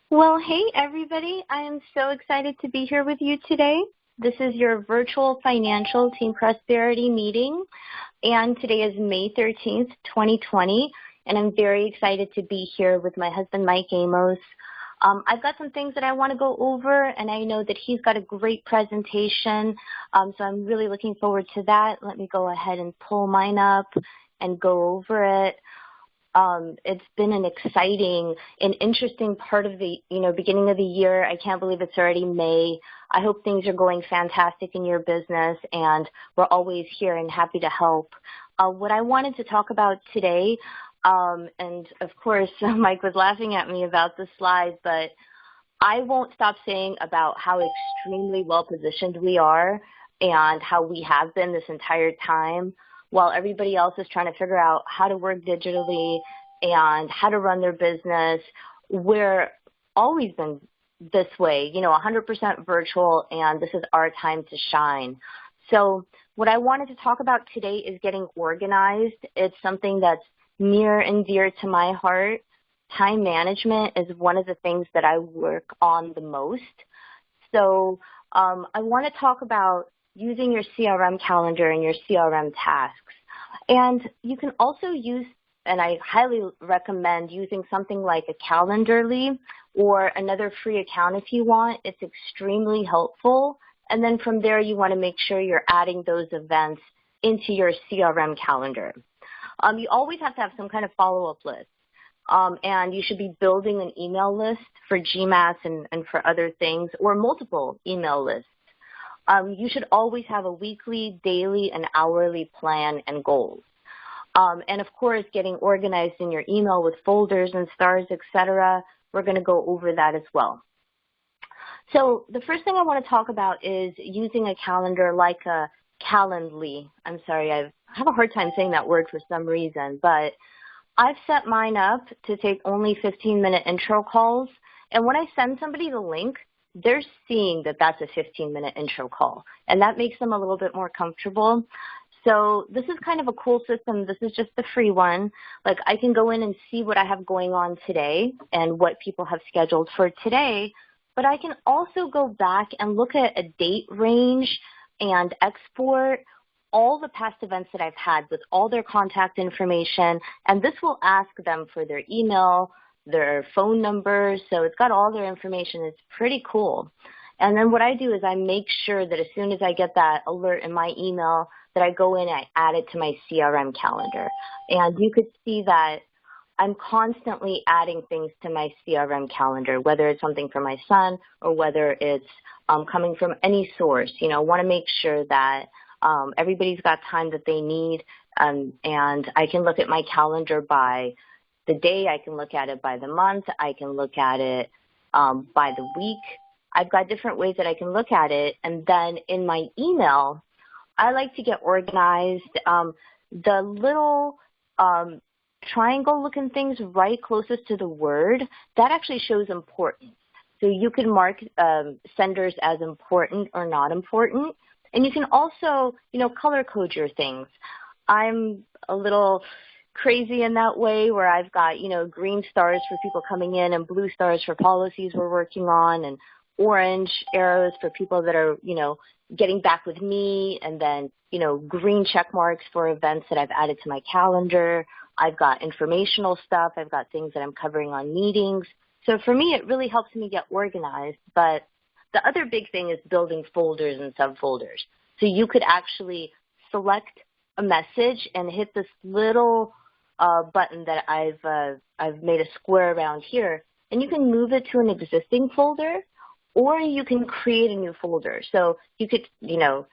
Well, hey everybody. I am so excited to be here with you today. This is your virtual financial team prosperity meeting, and today is May 13th, 2020, and I'm very excited to be here with my husband, Mike Amos. I've got some things that I want to go over, and I know that he's got a great presentation, so I'm really looking forward to that. Let me go ahead and pull mine up and go over it. It's been an exciting and interesting part of the, beginning of the year. I can't believe it's already May. I hope things are going fantastic in your business, and we're always here and happy to help. What I wanted to talk about today, and of course, Mike was laughing at me about the slide, but I won't stop saying about how extremely well-positioned we are and how we have been this entire time, while everybody else is trying to figure out how to work digitally and how to run their business. We're always been this way, 100% virtual, and this is our time to shine. So what I wanted to talk about today is getting organized. It's something that's near and dear to my heart. Time management is one of the things that I work on the most. So I want to talk about using your CRM calendar and your CRM tasks. And you can also use, and I highly recommend using something like a Calendarly or another free account if you want. It's extremely helpful. And then from there, you want to make sure you're adding those events into your CRM calendar. You always have to have some kind of follow-up list. And you should be building an email list for GMATs and for other things, or multiple email lists. You should always have a weekly, daily, and hourly plan and goals. And of course, getting organized in your email with folders and stars, etc. We're going to go over that as well. So the first thing I want to talk about is using a calendar like a Calendly. I'm sorry, I have a hard time saying that word for some reason, but I've set mine up to take only 15-minute intro calls. And when I send somebody the link, they're seeing that that's a 15-minute intro call, and that makes them a little bit more comfortable. So this is kind of a cool system. This is just the free one. Like, I can go in and see what I have going on today and what people have scheduled for today, but I can also go back and look at a date range and export all the past events that I've had with all their contact information, and this will ask them for their email, their phone numbers, so it's got all their information. It's pretty cool. And then what I do is I make sure that as soon as I get that alert in my email that I go in and I add it to my CRM calendar. And you could see that I'm constantly adding things to my CRM calendar, whether it's something for my son or whether it's coming from any source. I want to make sure that everybody's got time that they need, and I can look at my calendar by the day, I can look at it by the month, I can look at it by the week. I've got different ways that I can look at it. And then in my email, I like to get organized. The little triangle looking things right closest to the word, that actually shows importance. So you can mark senders as important or not important. And you can also, color code your things. I'm a little crazy in that way where I've got, green stars for people coming in and blue stars for policies we're working on and orange arrows for people that are, getting back with me, and then, green check marks for events that I've added to my calendar. I've got informational stuff. I've got things that I'm covering on meetings. So for me, it really helps me get organized. But the other big thing is building folders and subfolders. So you could actually select a message and hit this little button that I've made a square around here, and you can move it to an existing folder, or you can create a new folder. So you could,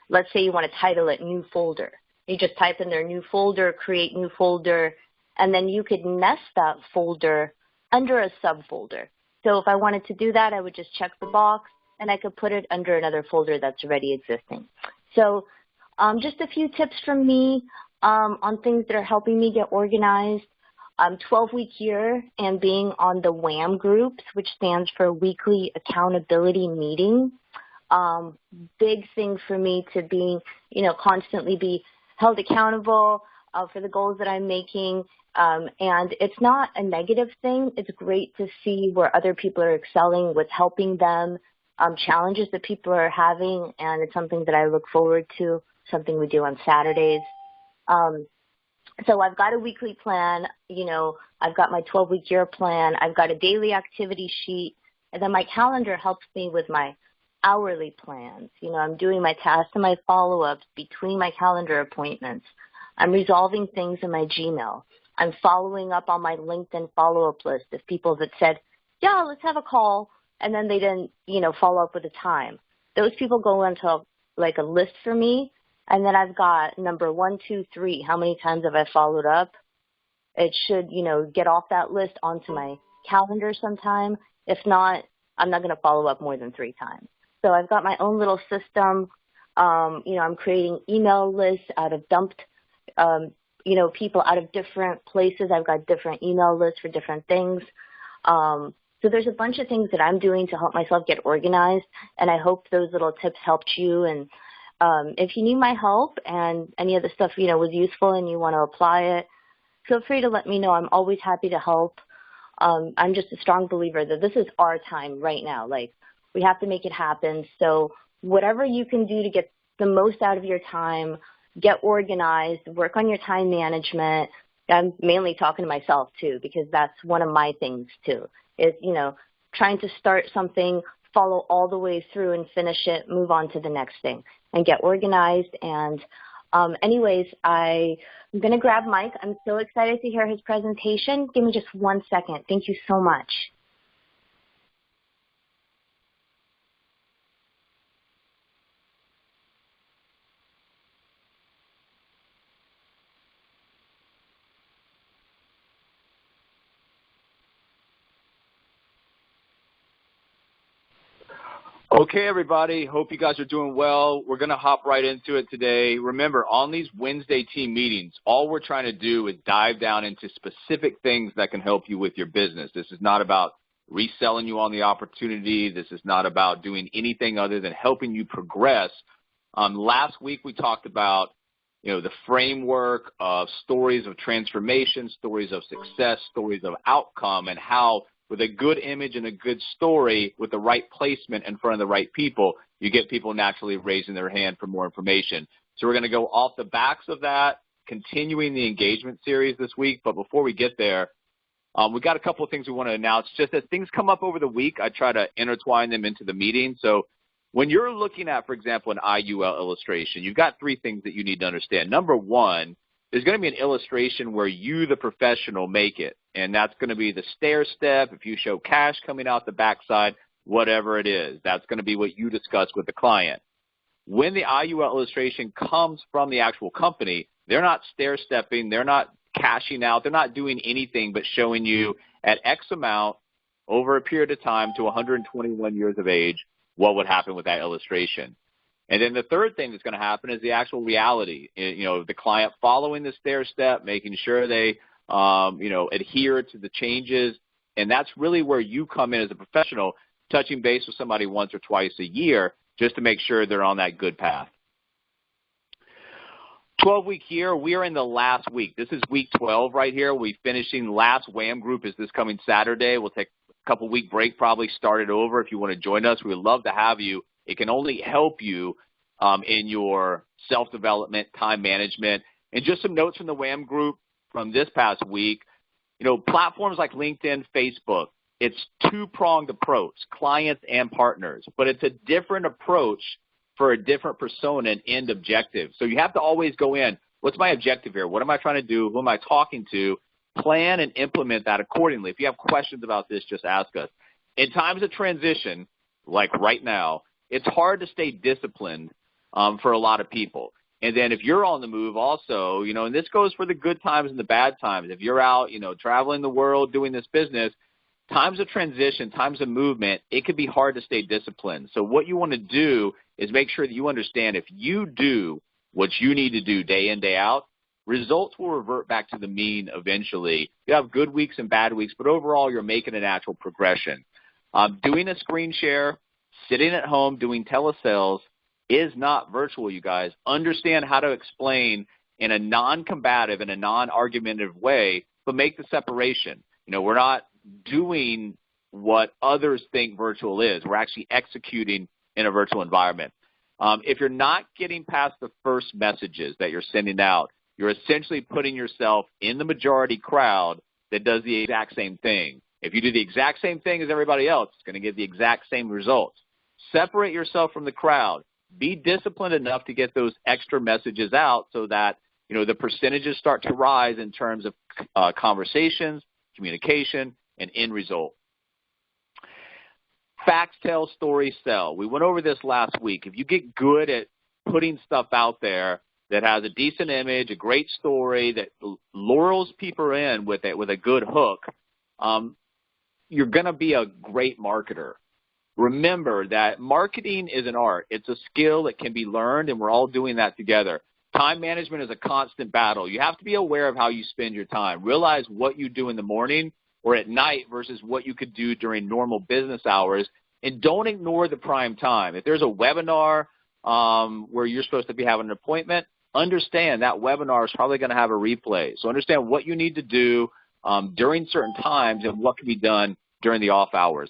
let's say you want to title it new folder. You just type in there new folder, create new folder, and then you could nest that folder under a subfolder. So if I wanted to do that, I would just check the box, and I could put it under another folder that's already existing. So just a few tips from me on things that are helping me get organized. 12-week year and being on the WAM groups, which stands for Weekly Accountability Meeting. Big thing for me to be, constantly be held accountable for the goals that I'm making And it's not a negative thing. It's great to see where other people are excelling, what's helping them, challenges that people are having, and it's something that I look forward to, something we do on Saturdays. So I've got a weekly plan, I've got my 12-week year plan, I've got a daily activity sheet, and then my calendar helps me with my hourly plans. I'm doing my tasks and my follow-ups between my calendar appointments. I'm resolving things in my Gmail. I'm following up on my LinkedIn follow-up list of people that said, yeah, let's have a call, and then they didn't, follow up with a time. Those people go into like a list for me, and then I've got number 1, 2, 3. How many times have I followed up? It should, get off that list onto my calendar sometime. If not, I'm not going to follow up more than 3 times. So I've got my own little system. I'm creating email lists out of dumped, people out of different places. I've got different email lists for different things. So there's a bunch of things that I'm doing to help myself get organized, and I hope those little tips helped you. And if you need my help and any of the stuff, was useful and you want to apply it, feel free to let me know. I'm always happy to help. I'm just a strong believer that this is our time right now. Like, we have to make it happen. So whatever you can do to get the most out of your time, get organized, work on your time management. I'm mainly talking to myself too, because that's one of my things too, is, trying to start something, follow all the way through and finish it, move on to the next thing and get organized. And anyways, I'm going to grab Mike. I'm so excited to hear his presentation. Give me just 1 second. Thank you so much. Okay, everybody. Hope you guys are doing well. We're going to hop right into it today. Remember, on these Wednesday team meetings, all we're trying to do is dive down into specific things that can help you with your business. This is not about reselling you on the opportunity. This is not about doing anything other than helping you progress. Last week, we talked about, the framework of stories of transformation, stories of success, stories of outcome, and how with a good image and a good story with the right placement in front of the right people, you get people naturally raising their hand for more information. So we're going to go off the backs of that, continuing the engagement series this week. But before we get there, we got a couple of things we want to announce. Just as things come up over the week, I try to intertwine them into the meeting. So when you're looking at, for example, an IUL illustration, you've got 3 things that you need to understand. Number 1, there's going to be an illustration where you, the professional, make it. And that's going to be the stair step. If you show cash coming out the backside, whatever it is, that's going to be what you discuss with the client. When the IUL illustration comes from the actual company, they're not stair stepping. They're not cashing out. They're not doing anything but showing you at X amount over a period of time to 121 years of age what would happen with that illustration. And then the third thing that's going to happen is the actual reality. The client following the stair step, making sure they, adhere to the changes. And that's really where you come in as a professional, touching base with somebody once or twice a year just to make sure they're on that good path. 12-week year, we are in the last week. This is week 12 right here. We're finishing last WHAM group is this coming Saturday. We'll take a couple-week break, probably start it over if you want to join us. We'd love to have you. It can only help you in your self-development, time management. And just some notes from the WHAM group from this past week. Platforms like LinkedIn, Facebook, it's 2-pronged approach, clients and partners. But it's a different approach for a different persona and end objective. So you have to always go in, what's my objective here? What am I trying to do? Who am I talking to? Plan and implement that accordingly. If you have questions about this, just ask us. In times of transition, like right now, it's hard to stay disciplined for a lot of people. And then if you're on the move also, and this goes for the good times and the bad times. If you're out, traveling the world, doing this business, times of transition, times of movement, it can be hard to stay disciplined. So what you want to do is make sure that you understand if you do what you need to do day in, day out, results will revert back to the mean eventually. You have good weeks and bad weeks, but overall you're making a natural progression. Doing a screen share, sitting at home doing telesales is not virtual, you guys. Understand how to explain in a non-combative, in a non-argumentative way but make the separation. We're not doing what others think virtual is. We're actually executing in a virtual environment. If you're not getting past the first messages that you're sending out, you're essentially putting yourself in the majority crowd that does the exact same thing. If you do the exact same thing as everybody else, it's going to get the exact same results. Separate yourself from the crowd. Be disciplined enough to get those extra messages out so that, the percentages start to rise in terms of conversations, communication, and end result. Facts tell, stories sell. We went over this last week. If you get good at putting stuff out there that has a decent image, a great story, that lures people in with a good hook, you're going to be a great marketer. Remember that marketing is an art. It's a skill that can be learned, and we're all doing that together. Time management is a constant battle. You have to be aware of how you spend your time. Realize what you do in the morning or at night versus what you could do during normal business hours, and don't ignore the prime time. If there's a webinar where you're supposed to be having an appointment, understand that webinar is probably going to have a replay. So understand what you need to do during certain times and what can be done during the off hours.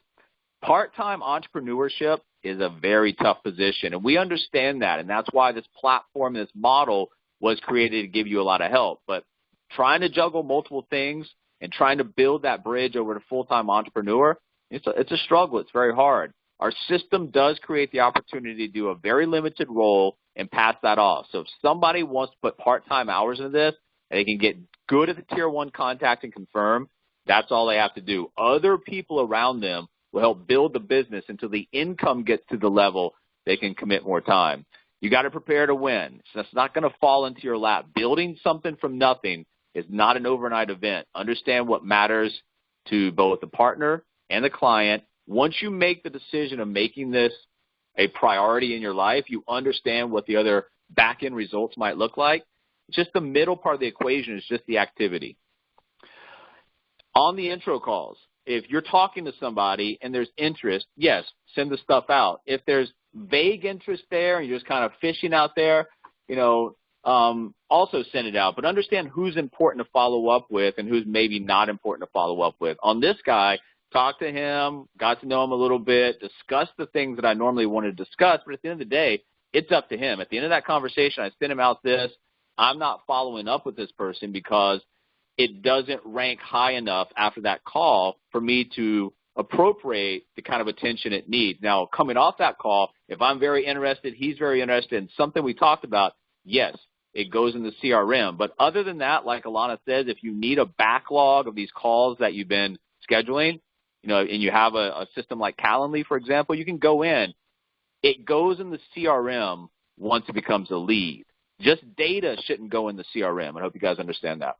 Part-time entrepreneurship is a very tough position, and we understand that, and that's why this platform, this model was created to give you a lot of help. But trying to juggle multiple things and trying to build that bridge over to full-time entrepreneur, it's a struggle. It's very hard. Our system does create the opportunity to do a very limited role and pass that off. So if somebody wants to put part-time hours into this, and they can get good at the tier 1 contact and confirm, that's all they have to do. Other people around them will help build the business until the income gets to the level they can commit more time. You got to prepare to win. So that's not going to fall into your lap. Building something from nothing is not an overnight event. Understand what matters to both the partner and the client. Once you make the decision of making this a priority in your life, you understand what the other back-end results might look like. Just the middle part of the equation is just the activity. On the intro calls, if you're talking to somebody and there's interest, yes, send the stuff out. If there's vague interest there and you're just kind of fishing out there, also send it out. But understand who's important to follow up with and who's maybe not important to follow up with. On this guy, talk to him, got to know him a little bit, discuss the things that I normally want to discuss, but at the end of the day, it's up to him. At the end of that conversation, I sent him out this. I'm not following up with this person because it doesn't rank high enough after that call for me to appropriate the kind of attention it needs. Now, coming off that call, if I'm very interested, he's very interested in something we talked about, yes, it goes in the CRM. But other than that, like Alana says, if you need a backlog of these calls that you've been scheduling, and you have a system like Calendly, for example, you can go in. It goes in the CRM once it becomes a lead. Just data shouldn't go in the CRM. I hope you guys understand that.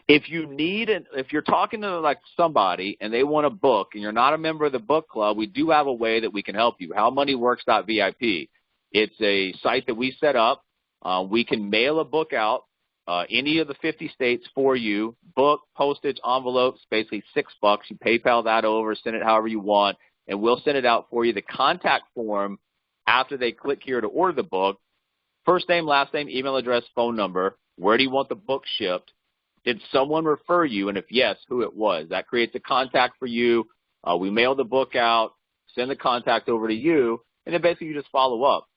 If you're talking to somebody and they want a book and you're not a member of the book club, we do have a way that we can help you. HowMoneyWorks.vip. It's a site that we set up. We can mail a book out, any of the 50 states for you. Book, postage, envelopes, basically $6. You PayPal that over, send it however you want, and we'll send it out for you. The contact form after they click here to order the book, first name, last name, email address, phone number. Where do you want the book shipped? Did someone refer you? And if yes, who it was? That creates a contact for you. We mail the book out, send the contact over to you, and then basically you just follow up.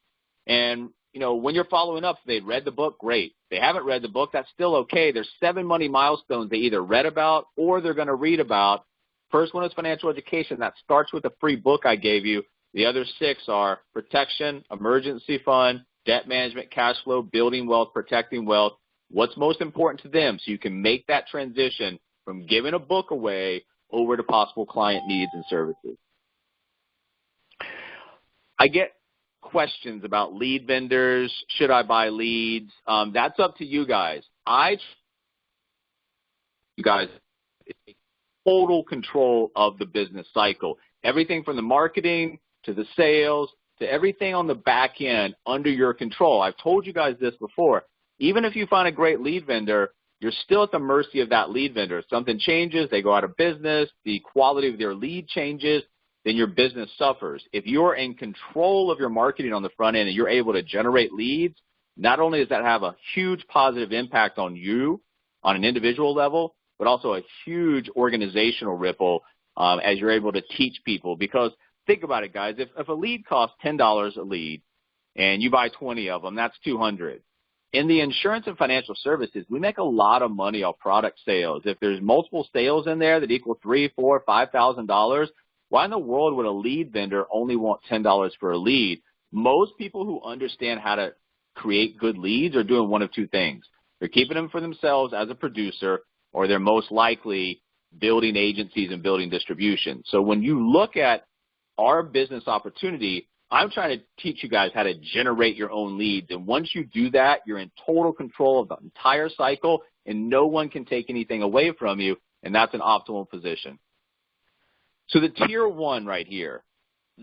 And, when you're following up, if they've read the book, great. If they haven't read the book, that's still okay. There's 7 money milestones they either read about or they're going to read about. First one is financial education. That starts with the free book I gave you. The other 6 are protection, emergency fund, debt management, cash flow, building wealth, protecting wealth. What's most important to them so you can make that transition from giving a book away over to possible client needs and services. I get questions about lead vendors. Should I buy leads? That's up to you guys. You guys take total control of the business cycle. Everything from the marketing to the sales to everything on the back end under your control. I've told you guys this before. Even if you find a great lead vendor, you're still at the mercy of that lead vendor. If something changes, they go out of business, the quality of their lead changes, then your business suffers. If you're in control of your marketing on the front end and you're able to generate leads, not only does that have a huge positive impact on you on an individual level, but also a huge organizational ripple as you're able to teach people. Because think about it, guys. If a lead costs $10 a lead and you buy 20 of them, that's $200. In the insurance and financial services, we make a lot of money off product sales. If there's multiple sales in there that equal $3,000, $4,000, $5,000, why in the world would a lead vendor only want $10 for a lead? Most people who understand how to create good leads are doing one of two things. They're keeping them for themselves as a producer, or they're most likely building agencies and building distribution. So when you look at our business opportunity, I'm trying to teach you guys how to generate your own leads. And once you do that, you're in total control of the entire cycle, and no one can take anything away from you, and that's an optimal position. So the tier one right here,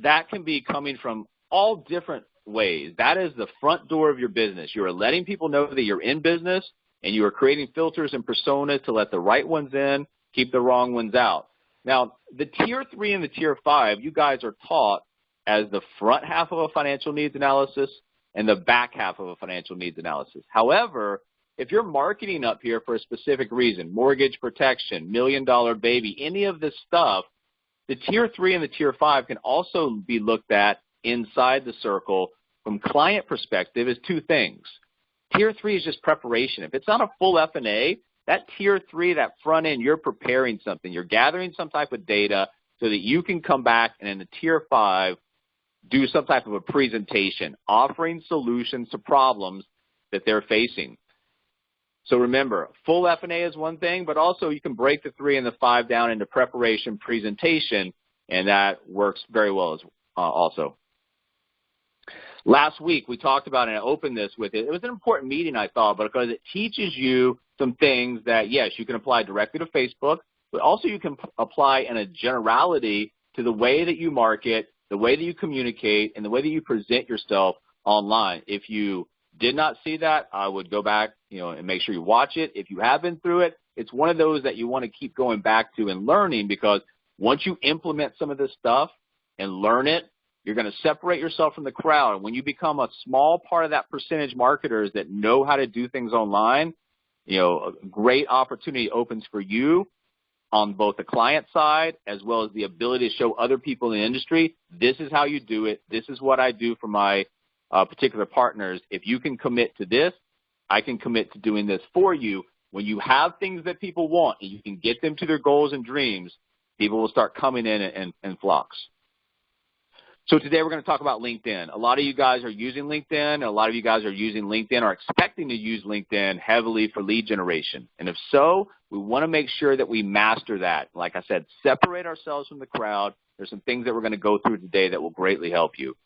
that can be coming from all different ways. That is the front door of your business. You are letting people know that you're in business, and you are creating filters and personas to let the right ones in, keep the wrong ones out. Now, the tier 3 and the tier 5, you guys are taught as the front half of a financial needs analysis and the back half of a financial needs analysis. However, if you're marketing up here for a specific reason, mortgage protection, $1 million baby, any of this stuff, the tier 3 and the tier 5 can also be looked at inside the circle from client perspective as two things. Tier 3 is just preparation. If it's not a full F&A, that tier 3, that front end, you're preparing something. You're gathering some type of data so that you can come back and in the tier 5, do some type of a presentation, offering solutions to problems that they're facing. So remember, full F&A is one thing, but also you can break the 3 and the 5 down into preparation, presentation, and that works very well as also. Last week, we talked about, and I opened this with it. It was an important meeting, I thought, because it teaches you some things that, yes, you can apply directly to Facebook, but also you can apply in a generality to the way that you market, the way that you communicate, and the way that you present yourself online. If you did not see that, I would go back, and make sure you watch it. If you have been through it, it's one of those that you want to keep going back to and learning, because once you implement some of this stuff and learn it, you're going to separate yourself from the crowd. And when you become a small part of that percentage marketers that know how to do things online, a great opportunity opens for you on both the client side as well as the ability to show other people in the industry, this is how you do it. This is what I do for my particular partners. If you can commit to this, I can commit to doing this for you. When you have things that people want and you can get them to their goals and dreams, people will start coming in flocks. So today we're going to talk about LinkedIn. A lot of you guys are using LinkedIn. A lot of you guys are using LinkedIn or expecting to use LinkedIn heavily for lead generation. And if so, we want to make sure that we master that. Like I said, separate ourselves from the crowd. There's some things that we're going to go through today that will greatly help you.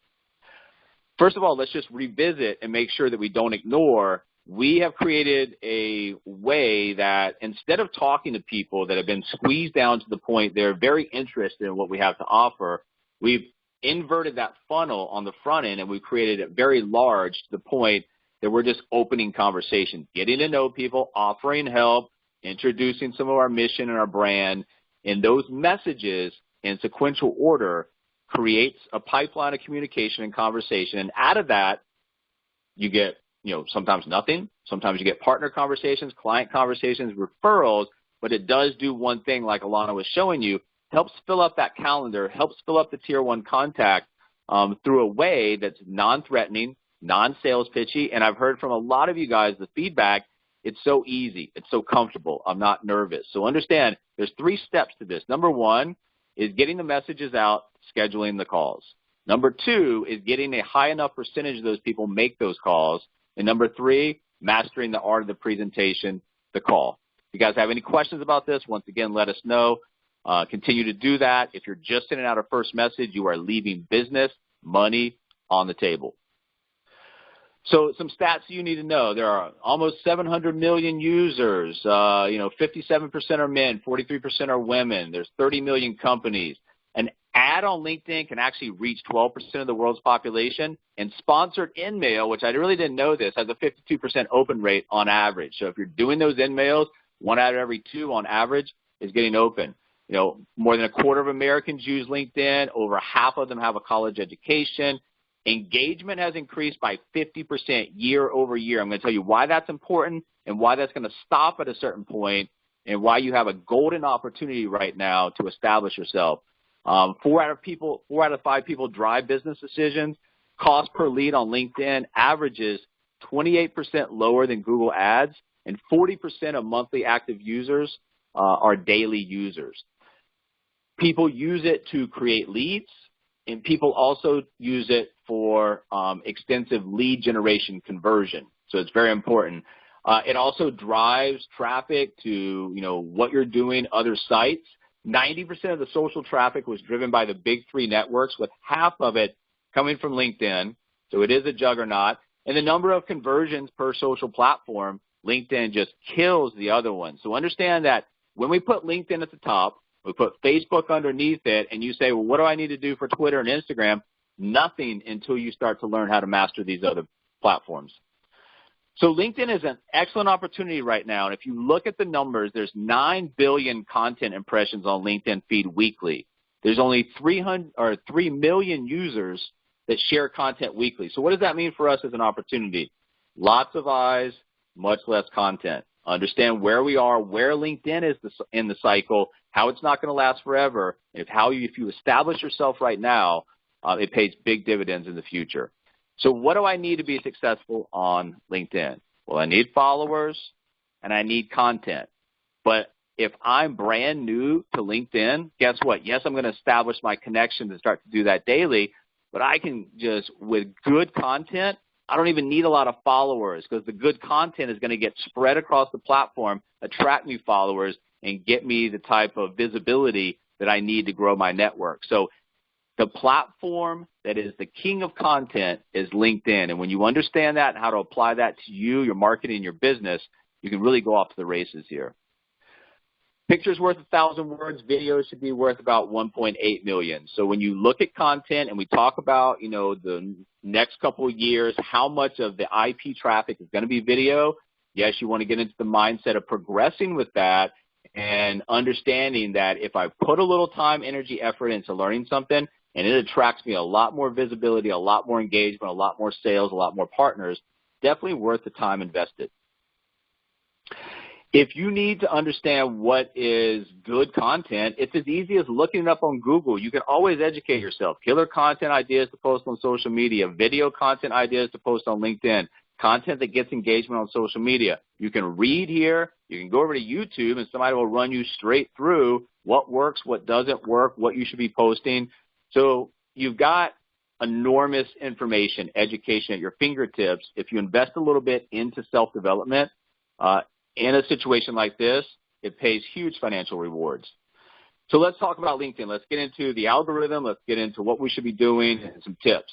First of all, let's just revisit and make sure that we don't ignore. We have created a way that instead of talking to people that have been squeezed down to the point they're very interested in what we have to offer, we've inverted that funnel on the front end, and we've created it very large to the point that we're just opening conversations, getting to know people, offering help, introducing some of our mission and our brand. And those messages in sequential order creates a pipeline of communication and conversation. And out of that, you get, sometimes nothing. Sometimes you get partner conversations, client conversations, referrals, but it does do one thing like Alana was showing you. Helps fill up that calendar, helps fill up the tier 1 contact through a way that's non-threatening, non-sales pitchy. And I've heard from a lot of you guys the feedback, it's so easy, it's so comfortable, I'm not nervous. So understand there's 3 steps to this. Number 1 is getting the messages out, scheduling the calls. Number 2 is getting a high enough percentage of those people make those calls. And number 3, mastering the art of the presentation, the call. If you guys have any questions about this, once again, let us know. Continue to do that. If you're just sending out a first message, you are leaving business, money on the table. So some stats you need to know. There are almost 700 million users. 57% are men, 43% are women. There's 30 million companies. An ad on LinkedIn can actually reach 12% of the world's population. And sponsored in-mail, which I really didn't know this, has a 52% open rate on average. So if you're doing those in-mails, 1 out of every 2 on average is getting open. More than a quarter of Americans use LinkedIn. Over half of them have a college education. Engagement has increased by 50% year over year. I'm going to tell you why that's important. and why that's going to stop at a certain point, and why you have a golden opportunity right now to establish yourself. 4 out of 5 people drive business decisions. Cost per lead on LinkedIn averages 28% lower than Google Ads, and 40% of monthly active users are daily users. People use it to create leads, and people also use it for extensive lead generation conversion. So it's very important. It also drives traffic to, what you're doing, other sites. 90% of the social traffic was driven by the big 3 networks, with half of it coming from LinkedIn. So it is a juggernaut. And the number of conversions per social platform, LinkedIn just kills the other one. So understand that when we put LinkedIn at the top, we put Facebook underneath it, and you say, well, what do I need to do for Twitter and Instagram? Nothing until you start to learn how to master these other platforms. So LinkedIn is an excellent opportunity right now. And if you look at the numbers, there's 9 billion content impressions on LinkedIn feed weekly. There's only 3 million users that share content weekly. So what does that mean for us as an opportunity? Lots of eyes, much less content. Understand where we are, where LinkedIn is in the cycle, how it's not going to last forever, and if you establish yourself right now, it pays big dividends in the future. So what do I need to be successful on LinkedIn? Well, I need followers and I need content. But if I'm brand new to LinkedIn, guess what? Yes, I'm going to establish my connections and start to do that daily, but I can just, with good content, I don't even need a lot of followers, because the good content is going to get spread across the platform, attract new followers, and get me the type of visibility that I need to grow my network. So the platform that is the king of content is LinkedIn. And when you understand that and how to apply that to you, your marketing, your business, you can really go off to the races here. Pictures worth 1,000 words. Videos should be worth about 1.8 million. So when you look at content and we talk about, the next couple of years, how much of the IP traffic is going to be video, yes, you want to get into the mindset of progressing with that and understanding that if I put a little time, energy, effort into learning something, and it attracts me a lot more visibility, a lot more engagement, a lot more sales, a lot more partners, definitely worth the time invested. If you need to understand what is good content, it's as easy as looking it up on Google. You can always educate yourself. Killer content ideas to post on social media, video content ideas to post on LinkedIn, content that gets engagement on social media. You can read here. You can go over to YouTube, and somebody will run you straight through what works, what doesn't work, what you should be posting. So you've got enormous information, education at your fingertips. If you invest a little bit into self-development, in a situation like this, it pays huge financial rewards. So let's talk about LinkedIn. Let's get into the algorithm. Let's get into what we should be doing and some tips.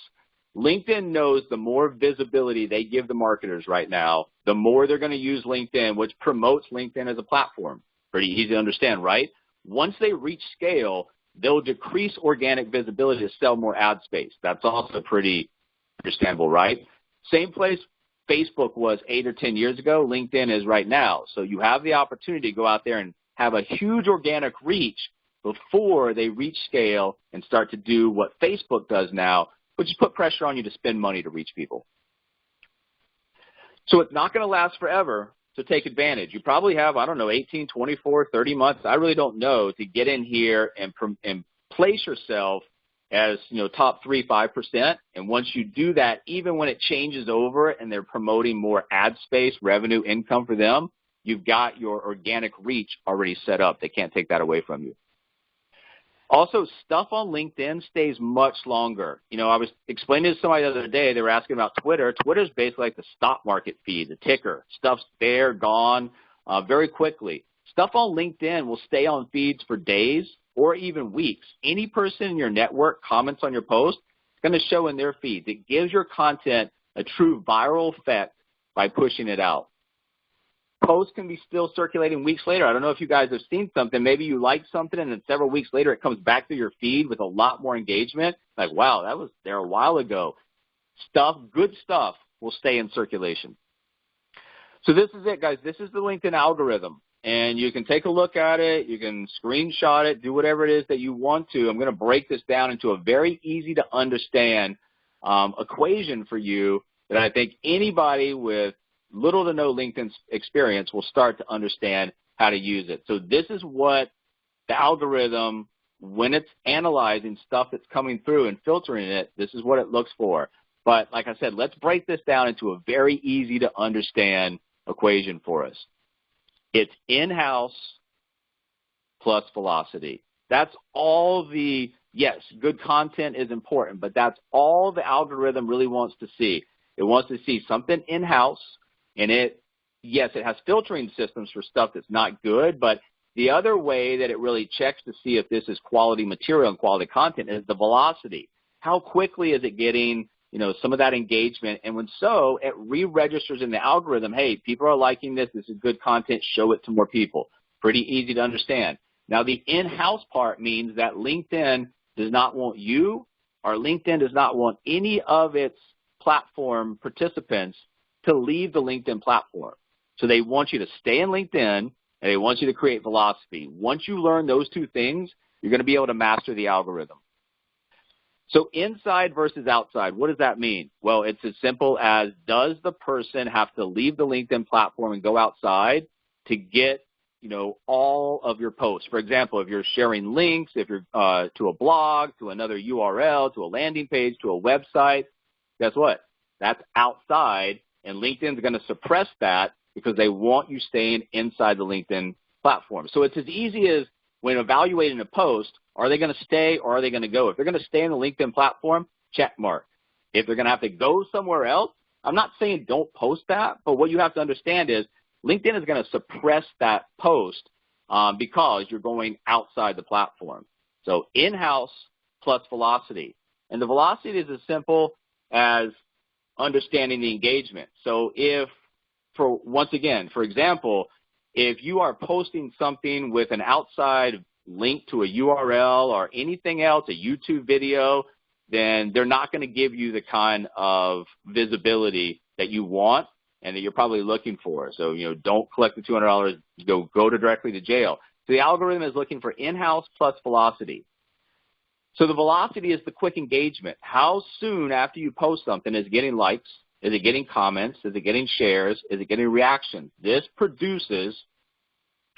LinkedIn knows the more visibility they give the marketers right now, the more they're going to use LinkedIn, which promotes LinkedIn as a platform. Pretty easy to understand, right? Once they reach scale, they'll decrease organic visibility to sell more ad space. That's also pretty understandable, right? Same place Facebook was 8 or 10 years ago, LinkedIn is right now. So you have the opportunity to go out there and have a huge organic reach before they reach scale and start to do what Facebook does now, which is put pressure on you to spend money to reach people. So it's not going to last forever, so take advantage. You probably have, 18, 24, 30 months, I really don't know, to get in here and place yourself as, top 3, 5%. And once you do that, even when it changes over and they're promoting more ad space, revenue, income for them, you've got your organic reach already set up. They can't take that away from you. Also, stuff on LinkedIn stays much longer. I was explaining to somebody the other day, they were asking about Twitter. Twitter's basically like the stock market feed, the ticker. Stuff's there, gone very quickly. Stuff on LinkedIn will stay on feeds for days or even weeks. Any person in your network comments on your post, it's going to show in their feeds. It gives your content a true viral effect by pushing it out. Posts can be still circulating weeks later. I don't know if you guys have seen something. Maybe you like something, and then several weeks later it comes back to your feed with a lot more engagement. Like, wow, that was there a while ago. Good stuff will stay in circulation. So this is it, guys. This is the LinkedIn algorithm. And you can take a look at it. You can screenshot it, do whatever it is that you want to. I'm going to break this down into a very easy to understand equation for you that I think anybody with little to no LinkedIn experience will start to understand how to use it. So this is what the algorithm, when it's analyzing stuff that's coming through and filtering it, this is what it looks for. But like I said, let's break this down into a very easy to understand equation for us. It's in-house plus velocity. That's all the, yes, good content is important, but that's all the algorithm really wants to see. It wants to see something in-house, and yes, it has filtering systems for stuff that's not good, but the other way that it really checks to see if this is quality material and quality content is the velocity. How quickly is it getting, some of that engagement? And when so, it re-registers in the algorithm, hey, people are liking this. This is good content. Show it to more people. Pretty easy to understand. Now, the in-house part means that LinkedIn does not want you, or LinkedIn does not want any of its platform participants to leave the LinkedIn platform. So they want you to stay in LinkedIn, and they want you to create velocity. Once you learn those two things, you're going to be able to master the algorithm. So inside versus outside, what does that mean? Well, it's as simple as, does the person have to leave the LinkedIn platform and go outside to get, all of your posts? For example, if you're sharing links, if you're to a blog, to another URL, to a landing page, to a website, guess what? That's outside, and LinkedIn's going to suppress that because they want you staying inside the LinkedIn platform. So it's as easy as, when evaluating a post, are they going to stay or are they going to go? If they're going to stay in the LinkedIn platform, check mark. If they're going to have to go somewhere else, I'm not saying don't post that, but what you have to understand is LinkedIn is going to suppress that post because you're going outside the platform. So in-house plus velocity. And the velocity is as simple as understanding the engagement. So for example, if you are posting something with an outside link to a URL or anything else, a YouTube video, then they're not going to give you the kind of visibility that you want and that you're probably looking for. So, don't collect the $200, go directly to jail. So the algorithm is looking for in-house plus velocity. So the velocity is the quick engagement. How soon after you post something is it getting likes? Is it getting comments? Is it getting shares? Is it getting reactions? This produces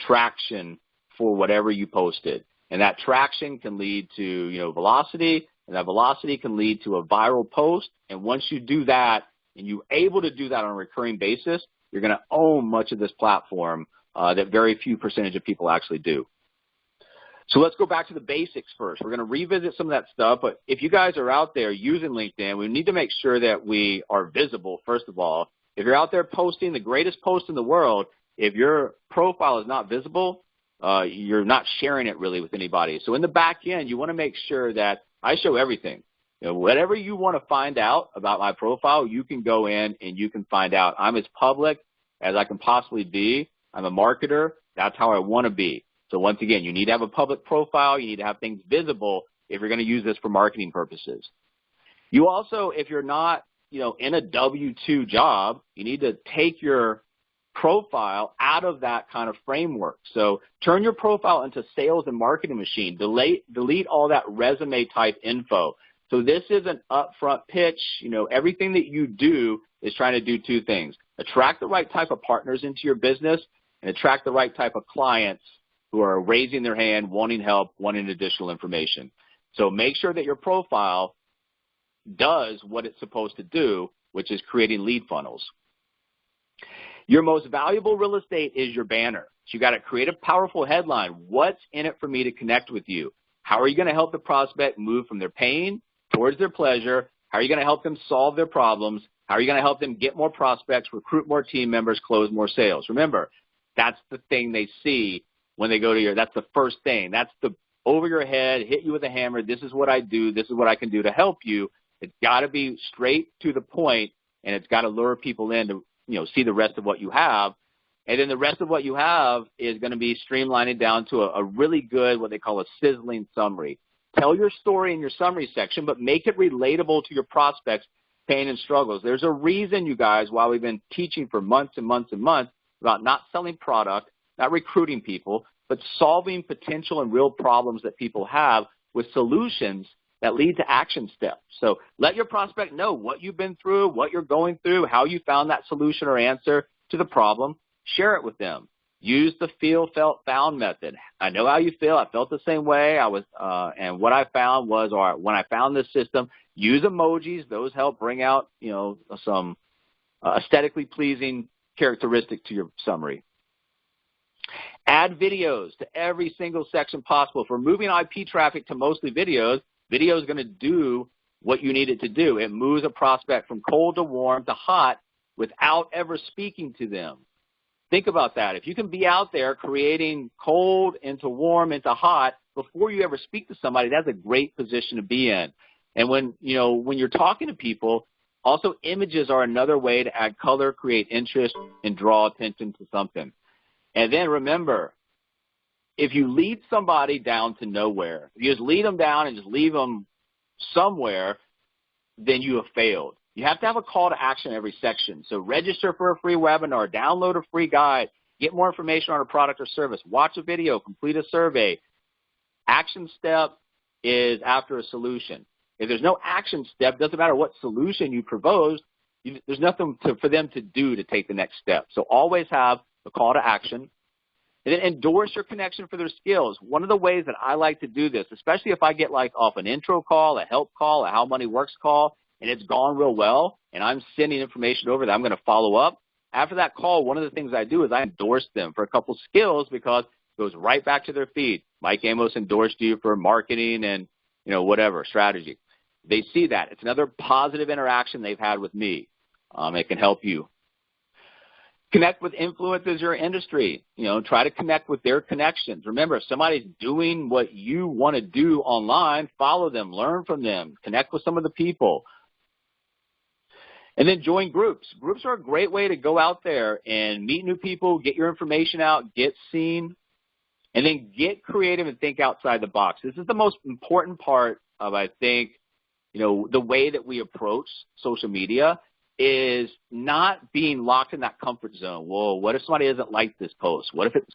traction for whatever you posted. And that traction can lead to, velocity, and that velocity can lead to a viral post. And once you do that, and you're able to do that on a recurring basis, you're going to own much of this platform that very few percentage of people actually do. So let's go back to the basics first. We're going to revisit some of that stuff, but if you guys are out there using LinkedIn, we need to make sure that we are visible, first of all. If you're out there posting the greatest post in the world, if your profile is not visible, you're not sharing it really with anybody. So in the back end, you want to make sure that I show everything. Whatever you want to find out about my profile, you can go in and you can find out. I'm as public as I can possibly be. I'm a marketer. That's how I want to be. So once again, you need to have a public profile. You need to have things visible if you're going to use this for marketing purposes. You also, if you're not, in a W-2 job, you need to take your profile out of that kind of framework. So turn your profile into sales and marketing machine. Delete all that resume type info. So this is an upfront pitch. Everything that you do is trying to do two things: attract the right type of partners into your business and attract the right type of clients who are raising their hand, wanting help, wanting additional information. So make sure that your profile does what it's supposed to do, which is creating lead funnels. Your most valuable real estate is your banner. So you got to create a powerful headline. What's in it for me to connect with you? How are you going to help the prospect move from their pain towards their pleasure? How are you going to help them solve their problems? How are you going to help them get more prospects, recruit more team members, close more sales? Remember, that's the thing they see when they go to that's the first thing. That's the over your head, hit you with a hammer. This is what I do. This is what I can do to help you. It's got to be straight to the point, and it's got to lure people in to, see the rest of what you have. And then the rest of what you have is going to be streamlining down to a really good, what they call a sizzling summary. Tell your story in your summary section, but make it relatable to your prospects' pain and struggles. There's a reason, you guys, why we've been teaching for months and months and months about not selling product, not recruiting people, but solving potential and real problems that people have with solutions that lead to action steps. So let your prospect know what you've been through, what you're going through, how you found that solution or answer to the problem. Share it with them. Use the feel, felt, found method. I know how you feel. I felt the same way. And what I found was, or when I found this system, use emojis. Those help bring out, some aesthetically pleasing characteristic to your summary. Add videos to every single section possible. If we're moving IP traffic to mostly videos, video is going to do what you need it to do. It moves a prospect from cold to warm to hot without ever speaking to them. Think about that. If you can be out there creating cold into warm into hot before you ever speak to somebody, that's a great position to be in. And when you're talking to people, also images are another way to add color, create interest, and draw attention to something. And then remember, if you lead somebody down to nowhere, if you just lead them down and just leave them somewhere, then you have failed. You have to have a call to action in every section. So register for a free webinar, download a free guide, get more information on a product or service, watch a video, complete a survey. Action step is after a solution. If there's no action step, doesn't matter what solution you propose, there's nothing for them to do to take the next step. So always have a call to action. And then endorse your connection for their skills. One of the ways that I like to do this, especially if I get like off an intro call, a help call, a how money works call, and it's gone real well, and I'm sending information over that I'm going to follow up. After that call, one of the things I do is I endorse them for a couple skills because it goes right back to their feed. Mike Amos endorsed you for marketing and, whatever, strategy. They see that. It's another positive interaction they've had with me. It can help you. Connect with influencers in your industry. Try to connect with their connections. Remember, if somebody's doing what you want to do online, follow them, learn from them, connect with some of the people. And then join groups. Groups are a great way to go out there and meet new people, get your information out, get seen, and then get creative and think outside the box. This is the most important part of, I think, the way that we approach social media is not being locked in that comfort zone. Whoa, what if somebody doesn't like this post? What if it's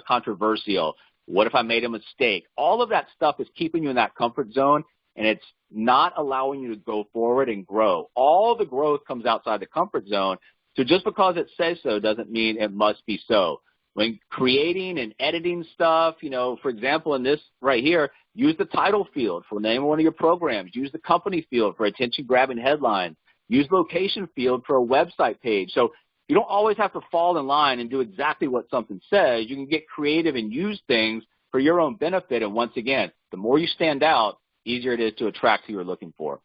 controversial? What if I made a mistake? All of that stuff is keeping you in that comfort zone, and it's not allowing you to go forward and grow. All the growth comes outside the comfort zone, so just because it says so doesn't mean it must be so. When creating and editing stuff, for example, in this right here, use the title field for the name of one of your programs. Use the company field for attention-grabbing headlines. Use location field for a website page. So you don't always have to fall in line and do exactly what something says. You can get creative and use things for your own benefit. And once again, the more you stand out, easier it is to attract who you're looking for.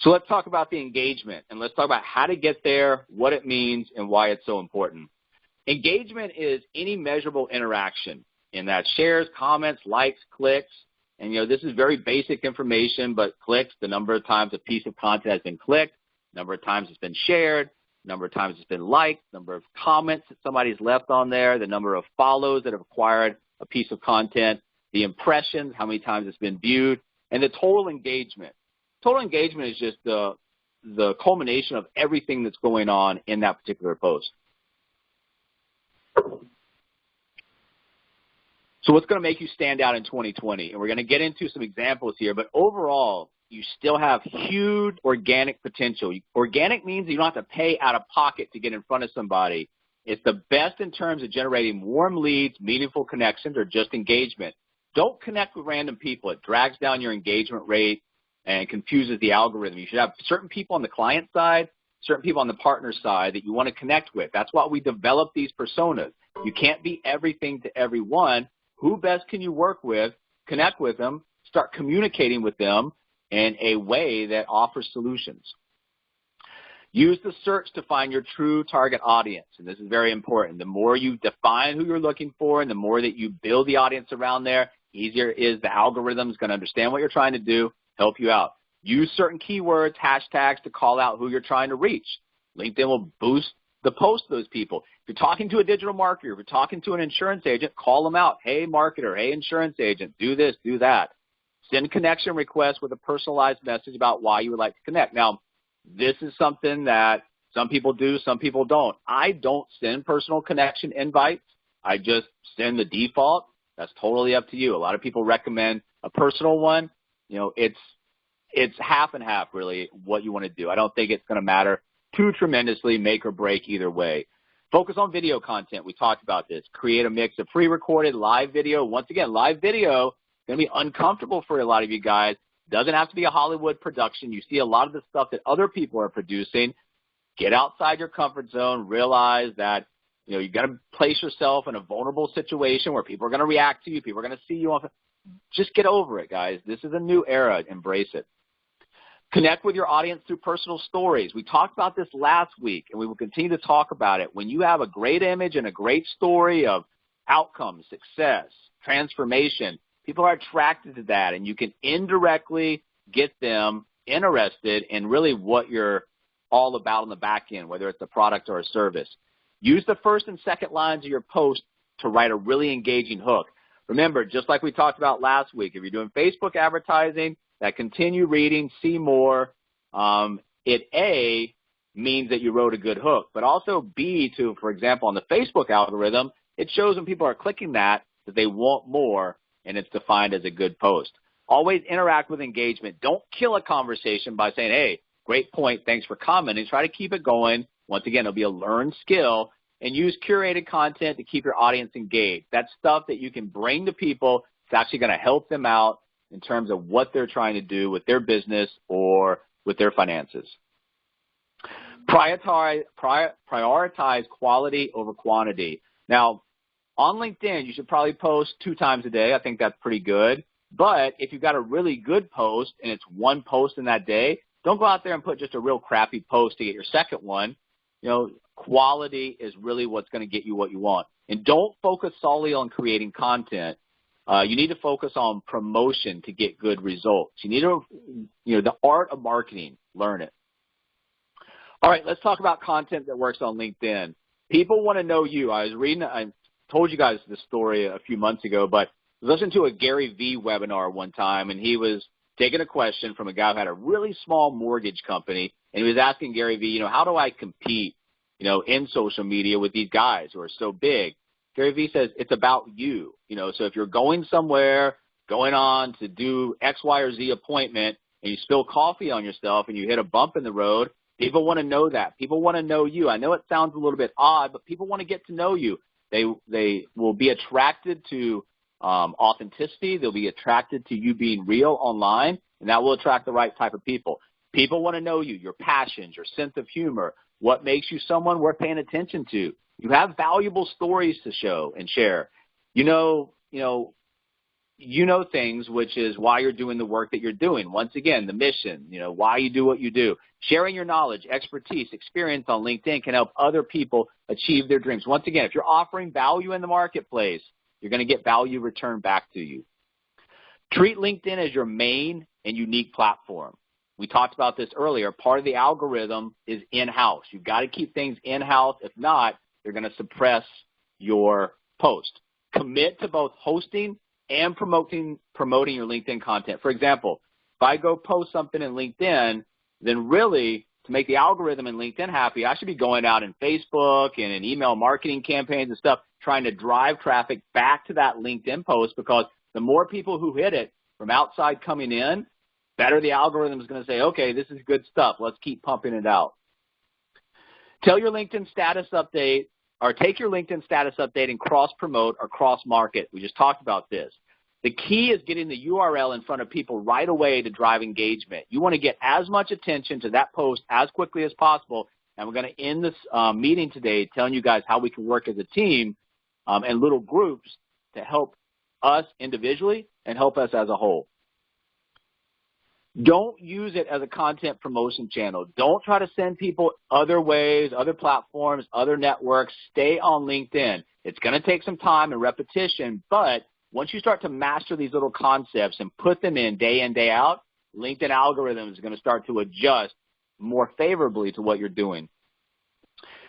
So let's talk about the engagement, and let's talk about how to get there, what it means, and why it's so important. Engagement is any measurable interaction, and that shares, comments, likes, clicks. And, this is very basic information, but clicks, the number of times a piece of content has been clicked, number of times it's been shared, number of times it's been liked, number of comments that somebody's left on there, the number of follows that have acquired a piece of content, the impressions, how many times it's been viewed, and the total engagement. Total engagement is just the culmination of everything that's going on in that particular post. So what's going to make you stand out in 2020? And we're going to get into some examples here, but overall, you still have huge organic potential. Organic means you don't have to pay out of pocket to get in front of somebody. It's the best in terms of generating warm leads, meaningful connections, or just engagement. Don't connect with random people. It drags down your engagement rate and confuses the algorithm. You should have certain people on the client side, certain people on the partner side that you want to connect with. That's why we develop these personas. You can't be everything to everyone. Who best can you work with, connect with them, start communicating with them in a way that offers solutions. Use the search to find your true target audience, and this is very important. The more you define who you're looking for and the more that you build the audience around there, easier is the algorithm is going to understand what you're trying to do, help you out. Use certain keywords, hashtags to call out who you're trying to reach. LinkedIn will boost the post to those people. If you're talking to a digital marketer, if you're talking to an insurance agent, call them out. Hey, marketer, hey, insurance agent, do this, do that. Send connection requests with a personalized message about why you would like to connect. Now, this is something that some people do, some people don't. I don't send personal connection invites. I just send the default. That's totally up to you. A lot of people recommend a personal one. it's half and half really what you want to do. I don't think it's going to matter too tremendously, make or break either way. Focus on video content. We talked about this. Create a mix of pre-recorded live video. Once again, live video is going to be uncomfortable for a lot of you guys. Doesn't have to be a Hollywood production. You see a lot of the stuff that other people are producing. Get outside your comfort zone. Realize that you got to place yourself in a vulnerable situation where people are going to react to you. People are going to see you. Just get over it, guys. This is a new era. Embrace it. Connect with your audience through personal stories. We talked about this last week, and we will continue to talk about it. When you have a great image and a great story of outcomes, success, transformation, people are attracted to that, and you can indirectly get them interested in really what you're all about on the back end, whether it's a product or a service. Use the first and second lines of your post to write a really engaging hook. Remember, just like we talked about last week, if you're doing Facebook advertising, that continue reading, see more, it A, means that you wrote a good hook, but also B, to, for example, on the Facebook algorithm, it shows when people are clicking that they want more, and it's defined as a good post. Always interact with engagement. Don't kill a conversation by saying, hey, great point, thanks for commenting. Try to keep it going. Once again, it'll be a learned skill, and use curated content to keep your audience engaged. That's stuff that you can bring to people. It's actually going to help them out in terms of what they're trying to do with their business or with their finances. Prioritize quality over quantity. Now, on LinkedIn, you should probably post 2 times a day. I think that's pretty good. But if you've got a really good post and it's one post in that day, don't go out there and put just a real crappy post to get your second one. Quality is really what's going to get you what you want. And don't focus solely on creating content. You need to focus on promotion to get good results. You need to, the art of marketing, learn it. All right, let's talk about content that works on LinkedIn. People want to know you. I told you guys this story a few months ago, but I was listening to a Gary Vee webinar one time, and he was taking a question from a guy who had a really small mortgage company, and he was asking Gary Vee, how do I compete, in social media with these guys who are so big? Gary Vee says it's about you. So if you're going somewhere, going on to do X, Y, or Z appointment, and you spill coffee on yourself and you hit a bump in the road, people want to know that. People want to know you. I know it sounds a little bit odd, but people want to get to know you. They will be attracted to authenticity. They'll be attracted to you being real online, and that will attract the right type of people. People want to know you, your passions, your sense of humor, what makes you someone worth paying attention to. You have valuable stories to show and share. You know things, which is why you're doing the work that you're doing. Once again, the mission, why you do what you do. Sharing your knowledge, expertise, experience on LinkedIn can help other people achieve their dreams. Once again, if you're offering value in the marketplace, you're going to get value returned back to you. Treat LinkedIn as your main and unique platform. We talked about this earlier. Part of the algorithm is in-house. You've got to keep things in-house. If not, they're going to suppress your post. Commit to both hosting and promoting your LinkedIn content. For example, if I go post something in LinkedIn, then really to make the algorithm in LinkedIn happy, I should be going out in Facebook and in email marketing campaigns and stuff, trying to drive traffic back to that LinkedIn post, because the more people who hit it from outside coming in, better the algorithm is going to say, okay, this is good stuff. Let's keep pumping it out. Take your LinkedIn status update and cross-promote or cross-market. We just talked about this. The key is getting the URL in front of people right away to drive engagement. You want to get as much attention to that post as quickly as possible, and we're going to end this meeting today telling you guys how we can work as a team and little groups to help us individually and help us as a whole. Don't use it as a content promotion channel. Don't try to send people other ways, other platforms, other networks. Stay on LinkedIn. It's going to take some time and repetition, but once you start to master these little concepts and put them in, day out, LinkedIn algorithm is going to start to adjust more favorably to what you're doing.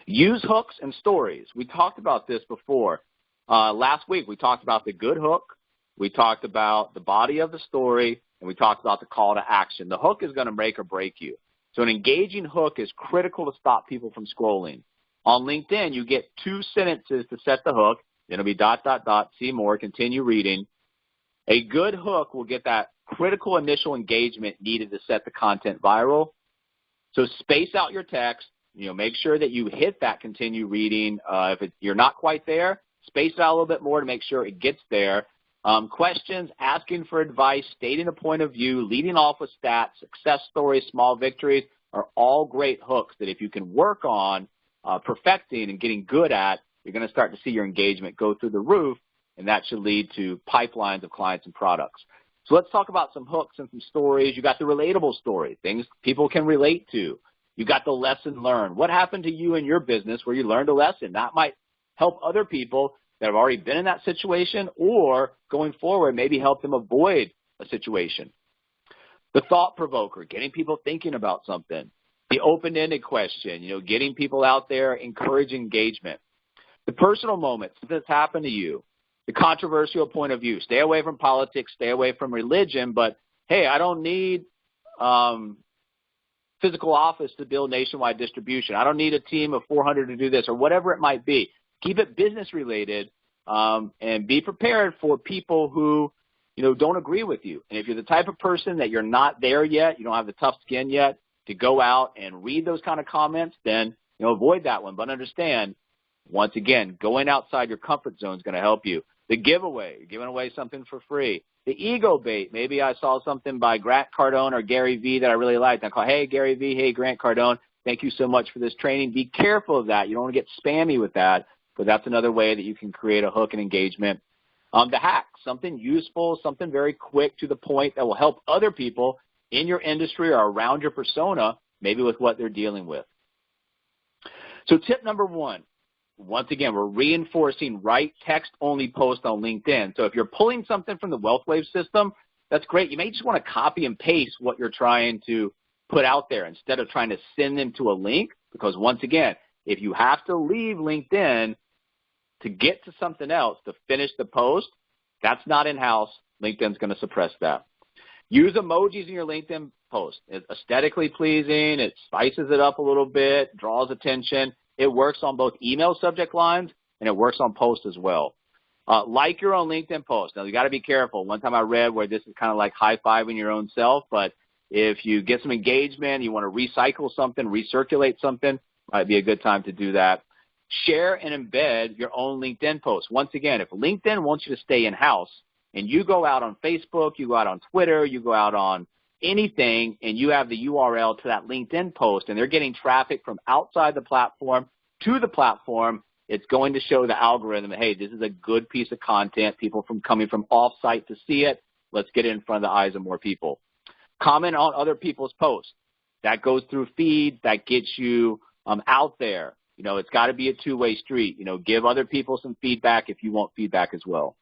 Use hooks and stories. We talked about this before. Last week, we talked about the good hook. We talked about the body of the story, and we talked about the call to action. The hook is going to make or break you. So an engaging hook is critical to stop people from scrolling. On LinkedIn, you get 2 sentences to set the hook. It'll be ... see more, continue reading. A good hook will get that critical initial engagement needed to set the content viral. So space out your text. Make sure that you hit that continue reading. If you're not quite there, space it out a little bit more to make sure it gets there. Questions, asking for advice, stating a point of view, leading off with stats, success stories, small victories are all great hooks that if you can work on perfecting and getting good at, you're going to start to see your engagement go through the roof, and that should lead to pipelines of clients and products. So let's talk about some hooks and some stories. You got the relatable story, things people can relate to. You got the lesson learned. What happened to you in your business where you learned a lesson? That might help other people that have already been in that situation, or going forward, maybe help them avoid a situation. The thought provoker, getting people thinking about something. The open-ended question, getting people out there, encourage engagement. The personal moment, something that's happened to you. The controversial point of view. Stay away from politics, stay away from religion, but hey, I don't need physical office to build nationwide distribution. I don't need a team of 400 to do this, or whatever it might be. Keep it business related, and be prepared for people who, don't agree with you. And if you're the type of person that you're not there yet, you don't have the tough skin yet to go out and read those kind of comments, then, avoid that one. But understand, once again, going outside your comfort zone is going to help you. The giveaway, you're giving away something for free. The ego bait, maybe I saw something by Grant Cardone or Gary Vee that I really liked. I call, hey, Gary Vee, hey, Grant Cardone, thank you so much for this training. Be careful of that. You don't want to get spammy with that, but that's another way that you can create a hook and engagement. The hack, something useful, something very quick to the point that will help other people in your industry or around your persona, maybe with what they're dealing with. So tip number one, once again, we're reinforcing write text-only post on LinkedIn. So if you're pulling something from the WealthWave system, that's great. You may just want to copy and paste what you're trying to put out there instead of trying to send them to a link, because once again, if you have to leave LinkedIn to get to something else to finish the post, that's not in-house. LinkedIn's going to suppress that. Use emojis in your LinkedIn post. It's aesthetically pleasing. It spices it up a little bit, draws attention. It works on both email subject lines, and it works on posts as well. Like your own LinkedIn post. Now, you got to be careful. One time I read where this is kind of like high-fiving your own self, but if you get some engagement, you want to recycle something, recirculate something, might be a good time to do that. Share and embed your own LinkedIn post. Once again, if LinkedIn wants you to stay in-house and you go out on Facebook, you go out on Twitter, you go out on anything, and you have the URL to that LinkedIn post, and they're getting traffic from outside the platform to the platform, it's going to show the algorithm, hey, this is a good piece of content, people coming from off-site to see it. Let's get it in front of the eyes of more people. Comment on other people's posts. That goes through feed. That gets you out there. It's got to be a two-way street. Give other people some feedback if you want feedback as well.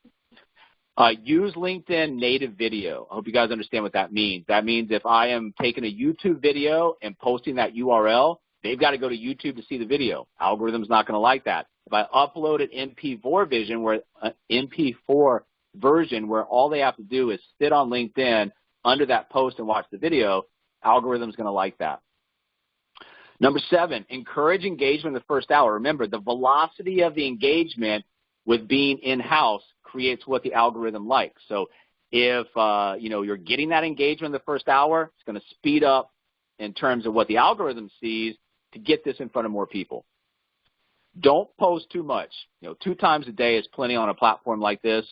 Use LinkedIn native video. I hope you guys understand what that means. That means if I am taking a YouTube video and posting that URL, they've got to go to YouTube to see the video. Algorithm's not going to like that. If I upload an MP4 version where all they have to do is sit on LinkedIn under that post and watch the video, algorithm's going to like that. Number 7, encourage engagement in the first hour. Remember, the velocity of the engagement with being in-house creates what the algorithm likes. So if you're getting that engagement in the first hour, it's going to speed up in terms of what the algorithm sees to get this in front of more people. Don't post too much. 2 times a day is plenty on a platform like this.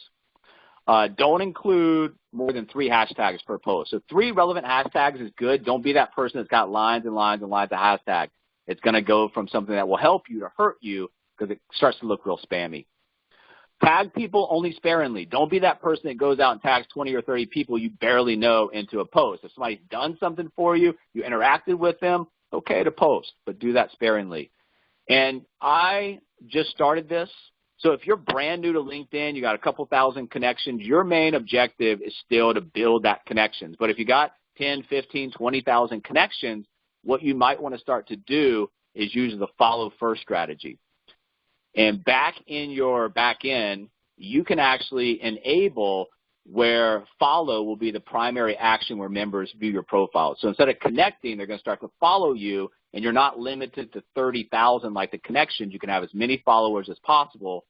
Don't include more than 3 hashtags per post. So 3 relevant hashtags is good. Don't be that person that's got lines and lines and lines of hashtags. It's going to go from something that will help you to hurt you because it starts to look real spammy. Tag people only sparingly. Don't be that person that goes out and tags 20 or 30 people you barely know into a post. If somebody's done something for you, you interacted with them, okay to post, but do that sparingly. And I just started this. So if you're brand new to LinkedIn, you got a couple thousand connections, your main objective is still to build that connections. But if you got 10, 15, 20,000 connections, what you might want to start to do is use the follow first strategy. And back in your back end, you can actually enable where follow will be the primary action where members view your profile. So instead of connecting, they're going to start to follow you, and you're not limited to 30,000 like the connections. You can have as many followers as possible.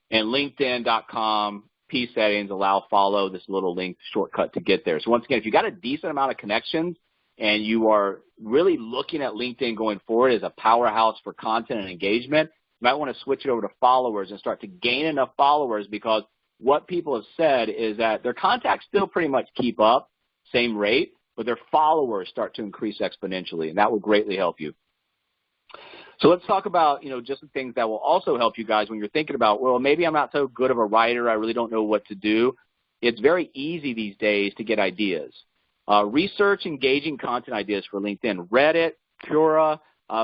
And LinkedIn.com P settings, allow follow, this little link shortcut to get there. So once again, if you got a decent amount of connections and you are really looking at LinkedIn going forward as a powerhouse for content and engagement, you might want to switch it over to followers and start to gain enough followers, because what people have said is that their contacts still pretty much keep up, same rate, but their followers start to increase exponentially, and that will greatly help you. So let's talk about, just the things that will also help you guys when you're thinking about, well, maybe I'm not so good of a writer, I really don't know what to do. It's very easy these days to get ideas. Research engaging content ideas for LinkedIn. Reddit, Quora,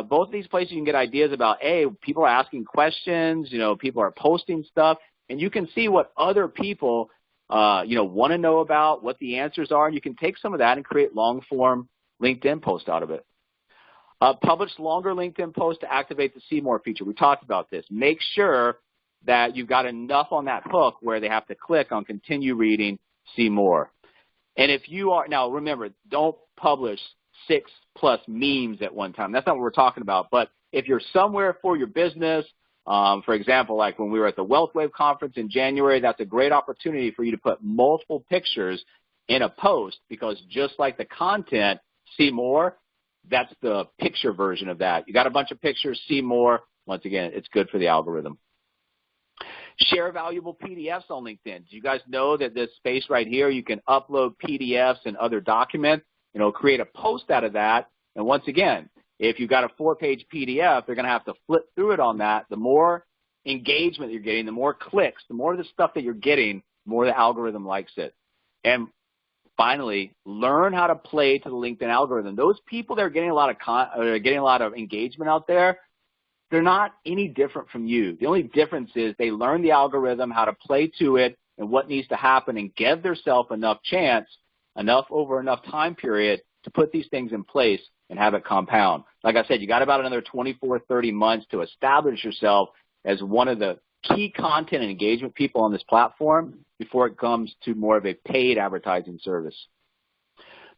both of these places you can get ideas about, people are asking questions, people are posting stuff, and you can see what other people, want to know about, what the answers are, and you can take some of that and create long-form LinkedIn posts out of it. Publish longer LinkedIn posts to activate the See More feature. We talked about this. Make sure that you've got enough on that hook where they have to click on continue reading, see more. And if you are, now remember, don't publish 6+ memes at one time. That's not what we're talking about. But if you're somewhere for your business, for example, like when we were at the Wealth Wave conference in January, that's a great opportunity for you to put multiple pictures in a post, because just like the content, see more, that's the picture version of that. You got a bunch of pictures, see more. Once again, it's good for the algorithm. Share valuable PDFs on LinkedIn. Do you guys know that this space right here, you can upload PDFs and other documents, create a post out of that. And once again, if you've got a 4-page PDF, they're going to have to flip through it on that. The more engagement you're getting, the more clicks, the more of the stuff that you're getting, the more the algorithm likes it. And finally, learn how to play to the LinkedIn algorithm. Those people that are getting a lot of engagement out there, they're not any different from you. The only difference is they learn the algorithm, how to play to it, and what needs to happen, and give themselves enough chance, over enough time period to put these things in place and have it compound. Like I said, you got about another 24, 30 months to establish yourself as one of the key content and engagement people on this platform before it comes to more of a paid advertising service.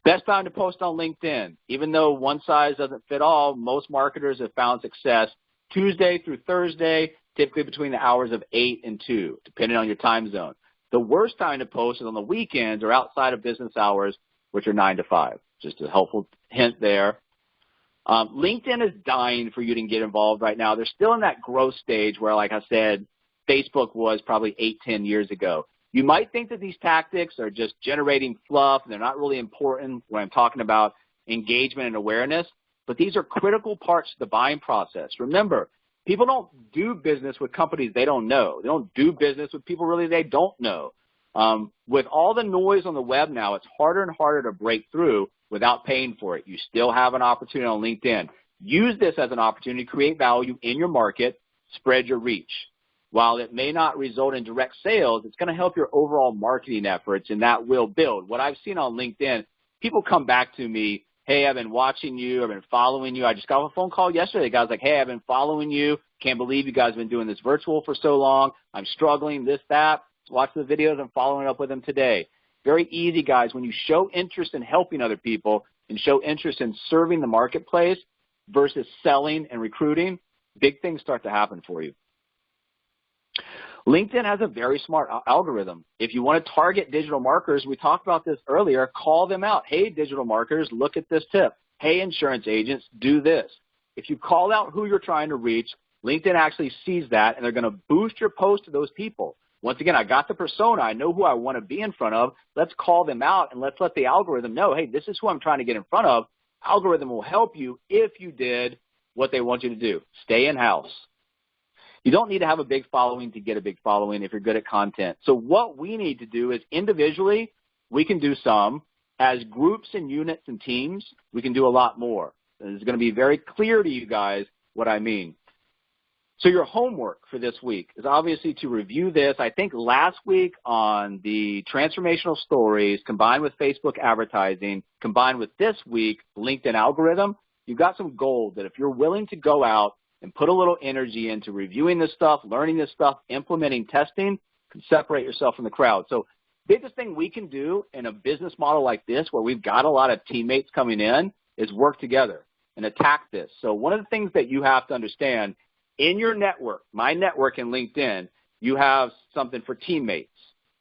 Best time to post on LinkedIn. Even though one size doesn't fit all, most marketers have found success Tuesday through Thursday, typically between the hours of 8 and 2, depending on your time zone. The worst time to post is on the weekends or outside of business hours, which are 9 to 5. Just a helpful hint there. LinkedIn is dying for you to get involved right now. They're still in that growth stage where, like I said, Facebook was probably 8-10 years ago. You might think that these tactics are just generating fluff and they're not really important when I'm talking about engagement and awareness, but these are critical parts of the buying process. Remember, people don't do business with companies they don't know. They don't do business with people really they don't know. With all the noise on the web now, it's harder and harder to break through without paying for it. You still have an opportunity on LinkedIn. Use this as an opportunity to create value in your market, spread your reach. While it may not result in direct sales, it's going to help your overall marketing efforts, and that will build. What I've seen on LinkedIn, people come back to me, hey, I've been watching you, I've been following you. I just got a phone call yesterday. The guy's like, hey, I've been following you. Can't believe you guys have been doing this virtual for so long. I'm struggling, this, that. Watch the videos. I'm following up with them today. Very easy, guys. When you show interest in helping other people and show interest in serving the marketplace versus selling and recruiting, big things start to happen for you. LinkedIn has a very smart algorithm. If you want to target digital marketers, we talked about this earlier, call them out. Hey, digital marketers, look at this tip. Hey, insurance agents, do this. If you call out who you're trying to reach, LinkedIn actually sees that, and they're going to boost your post to those people. Once again, I got the persona. I know who I want to be in front of. Let's call them out, and let's let the algorithm know, hey, this is who I'm trying to get in front of. Algorithm will help you if you did what they want you to do. Stay in-house. You don't need to have a big following to get a big following if you're good at content. So what we need to do is individually, we can do some. As groups and units and teams, we can do a lot more. And it's going to be very clear to you guys what I mean. So your homework for this week is obviously to review this. I think last week on the transformational stories combined with Facebook advertising, combined with this week, LinkedIn algorithm, you've got some gold that if you're willing to go out and put a little energy into reviewing this stuff, learning this stuff, implementing testing, can separate yourself from the crowd. So biggest thing we can do in a business model like this where we've got a lot of teammates coming in is work together and attack this. So one of the things that you have to understand in your network, my network in LinkedIn, you have something for teammates.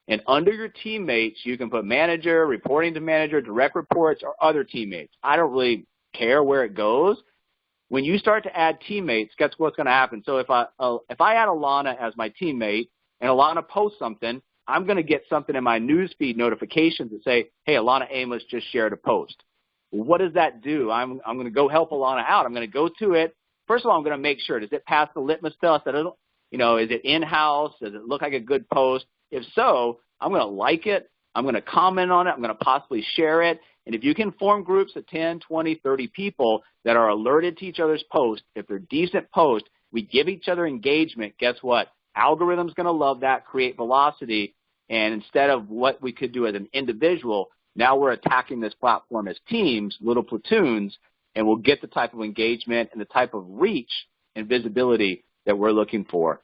And under your teammates, you can put manager, reporting to manager, direct reports, or other teammates. I don't really care where it goes. When you start to add teammates, guess what's going to happen? So if I add Alana as my teammate and Alana posts something, I'm going to get something in my newsfeed notifications that say, hey, Alana Amos just shared a post. Well, what does that do? I'm going to go help Alana out. I'm going to go to it. First of all, I'm going to make sure, does it pass the litmus test? Is it in-house? Does it look like a good post? If so, I'm going to like it. I'm going to comment on it. I'm going to possibly share it. And if you can form groups of 10, 20, 30 people that are alerted to each other's posts, if they're decent posts, we give each other engagement, guess what? Algorithm's going to love that, create velocity. And instead of what we could do as an individual, now we're attacking this platform as teams, little platoons, and we'll get the type of engagement and the type of reach and visibility that we're looking for.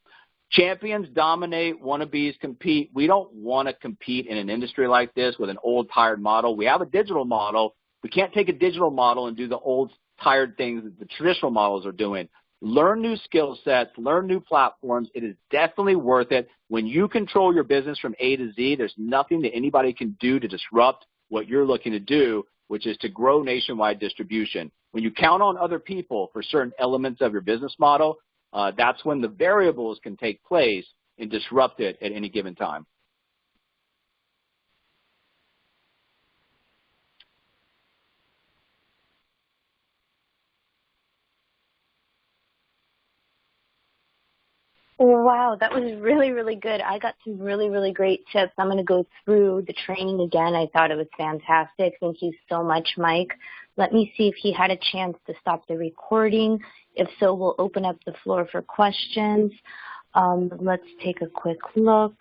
Champions dominate, wannabes compete. We don't want to compete in an industry like this with an old, tired model. We have a digital model. We can't take a digital model and do the old, tired things that the traditional models are doing. Learn new skill sets, learn new platforms. It is definitely worth it. When you control your business from A to Z, there's nothing that anybody can do to disrupt what you're looking to do, which is to grow nationwide distribution. When you count on other people for certain elements of your business model, that's when the variables can take place and disrupt it at any given time. Wow, that was really, really good. I got some really, really great tips. I'm going to go through the training again. I thought it was fantastic. Thank you so much, Mike. Let me see if he had a chance to stop the recording. If so, we'll open up the floor for questions. Let's take a quick look.